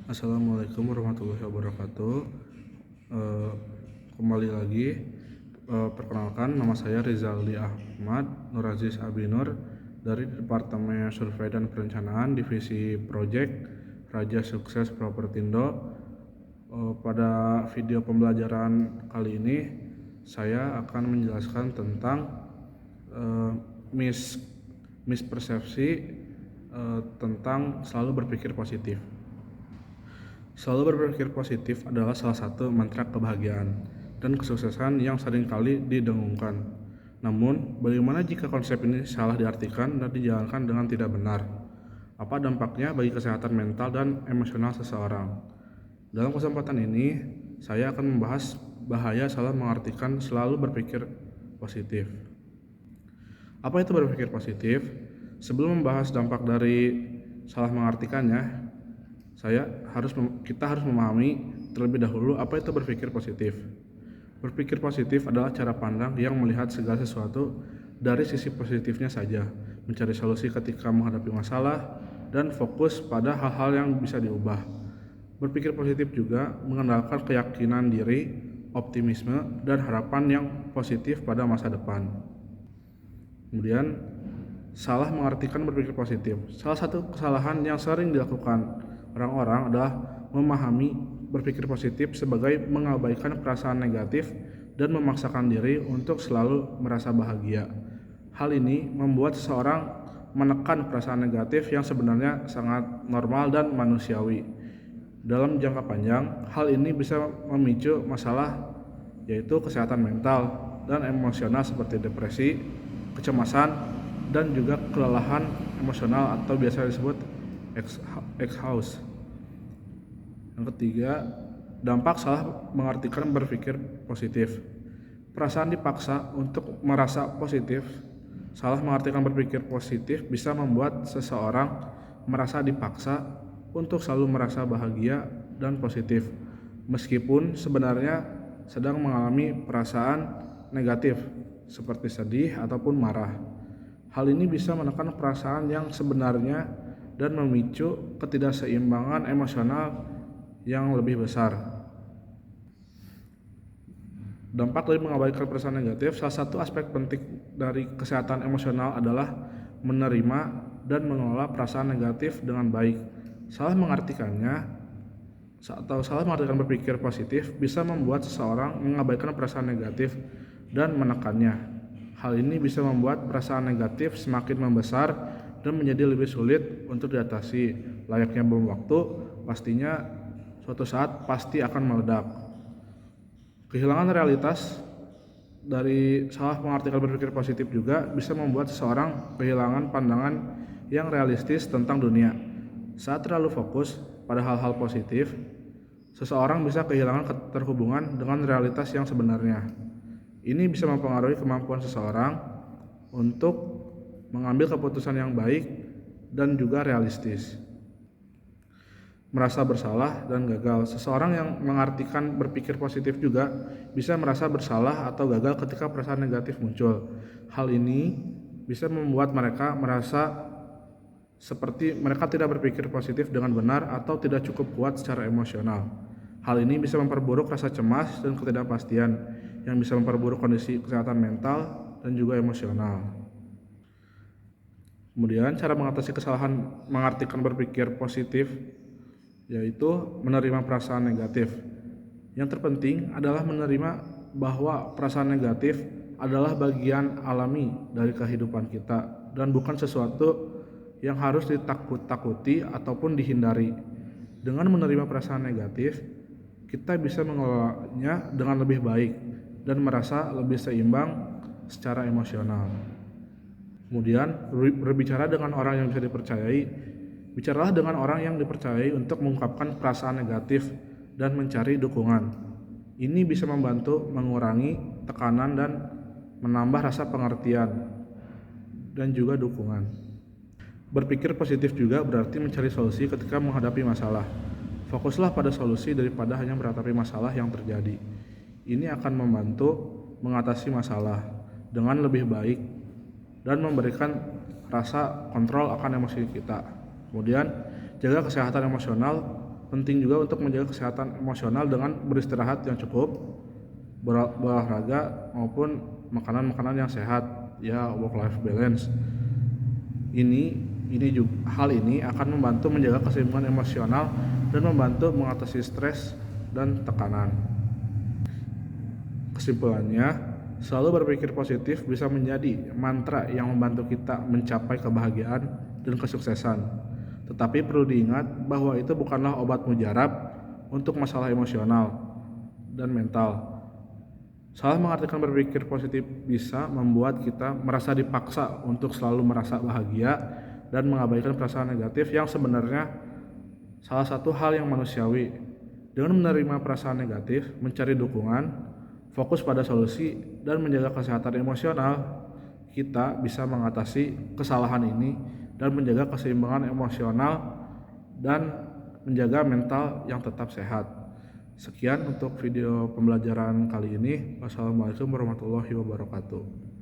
Assalamualaikum warahmatullahi wabarakatuh. Kembali lagi, perkenalkan, nama saya Rizaldi Ahmad Nuraziz Abinur dari Departemen Survei dan Perencanaan Divisi Project Raja Sukses Propertindo. Pada video pembelajaran kali ini saya akan menjelaskan tentang mispersepsi tentang selalu berpikir positif. Selalu berpikir positif adalah salah satu mantra kebahagiaan dan kesuksesan yang seringkali didengungkan. Namun, bagaimana jika konsep ini salah diartikan dan dijalankan dengan tidak benar? Apa dampaknya bagi kesehatan mental dan emosional seseorang? Dalam kesempatan ini, saya akan membahas bahaya salah mengartikan selalu berpikir positif. Apa itu berpikir positif? Sebelum membahas dampak dari salah mengartikannya, kita harus memahami terlebih dahulu apa itu berpikir positif. Berpikir positif adalah cara pandang yang melihat segala sesuatu dari sisi positifnya saja, mencari solusi ketika menghadapi masalah, dan fokus pada hal-hal yang bisa diubah. Berpikir positif juga mengandalkan keyakinan diri, optimisme, dan harapan yang positif pada masa depan. Kemudian, salah mengartikan berpikir positif. Salah satu kesalahan yang sering dilakukan orang-orang adalah memahami berpikir positif sebagai mengabaikan perasaan negatif dan memaksakan diri untuk selalu merasa bahagia. Hal ini membuat seseorang menekan perasaan negatif yang sebenarnya sangat normal dan manusiawi. Dalam jangka panjang, hal ini bisa memicu masalah yaitu kesehatan mental dan emosional seperti depresi, kecemasan, dan juga kelelahan emosional atau biasa disebut exhaust. Yang ketiga, dampak salah mengartikan berpikir positif. Perasaan dipaksa untuk merasa positif. Salah mengartikan berpikir positif bisa membuat seseorang merasa dipaksa untuk selalu merasa bahagia dan positif, meskipun sebenarnya sedang mengalami perasaan negatif seperti sedih ataupun marah. Hal ini bisa menekan perasaan yang sebenarnya dan memicu ketidakseimbangan emosional yang lebih besar. Dampak dari mengabaikan perasaan negatif, salah satu aspek penting dari kesehatan emosional adalah menerima dan mengelola perasaan negatif dengan baik. Salah mengartikan berpikir positif bisa membuat seseorang mengabaikan perasaan negatif dan menekannya. Hal ini bisa membuat perasaan negatif semakin membesar dan menjadi lebih sulit untuk diatasi. Layaknya bom waktu, pastinya suatu saat pasti akan meledak. Kehilangan realitas dari salah mengartikan berpikir positif juga bisa membuat seseorang kehilangan pandangan yang realistis tentang dunia. Saat terlalu fokus pada hal-hal positif, seseorang bisa kehilangan keterhubungan dengan realitas yang sebenarnya. Ini bisa mempengaruhi kemampuan seseorang untuk mengambil keputusan yang baik dan juga realistis. Merasa bersalah dan gagal. Seseorang yang mengartikan berpikir positif juga bisa merasa bersalah atau gagal ketika perasaan negatif muncul. Hal ini bisa membuat mereka merasa seperti mereka tidak berpikir positif dengan benar atau tidak cukup kuat secara emosional. Hal ini bisa memperburuk rasa cemas dan ketidakpastian yang bisa memperburuk kondisi kesehatan mental dan juga emosional. Kemudian cara mengatasi kesalahan mengartikan berpikir positif yaitu menerima perasaan negatif. Yang terpenting adalah menerima bahwa perasaan negatif adalah bagian alami dari kehidupan kita dan bukan sesuatu yang harus ditakut-takuti ataupun dihindari. Dengan menerima perasaan negatif, kita bisa mengelolanya dengan lebih baik dan merasa lebih seimbang secara emosional. Kemudian, berbicara dengan orang yang bisa dipercayai. Bicaralah dengan orang yang dipercayai untuk mengungkapkan perasaan negatif dan mencari dukungan. Ini bisa membantu mengurangi tekanan dan menambah rasa pengertian dan juga dukungan. Berpikir positif juga berarti mencari solusi ketika menghadapi masalah. Fokuslah pada solusi daripada hanya meratapi masalah yang terjadi. Ini akan membantu mengatasi masalah dengan lebih baik dan memberikan rasa kontrol akan emosi kita. Kemudian, jaga kesehatan emosional. Penting juga untuk menjaga kesehatan emosional dengan beristirahat yang cukup, berolahraga maupun makanan-makanan yang sehat, ya work life balance. Hal ini akan membantu menjaga keseimbangan emosional dan membantu mengatasi stres dan tekanan. Kesimpulannya, selalu berpikir positif bisa menjadi mantra yang membantu kita mencapai kebahagiaan dan kesuksesan. Tetapi perlu diingat bahwa itu bukanlah obat mujarab untuk masalah emosional dan mental. Salah mengartikan berpikir positif bisa membuat kita merasa dipaksa untuk selalu merasa bahagia dan mengabaikan perasaan negatif yang sebenarnya salah satu hal yang manusiawi. Dengan menerima perasaan negatif, mencari dukungan, fokus pada solusi, dan menjaga kesehatan emosional, kita bisa mengatasi kesalahan ini dan menjaga keseimbangan emosional dan menjaga mental yang tetap sehat. Sekian untuk video pembelajaran kali ini. Wassalamualaikum warahmatullahi wabarakatuh.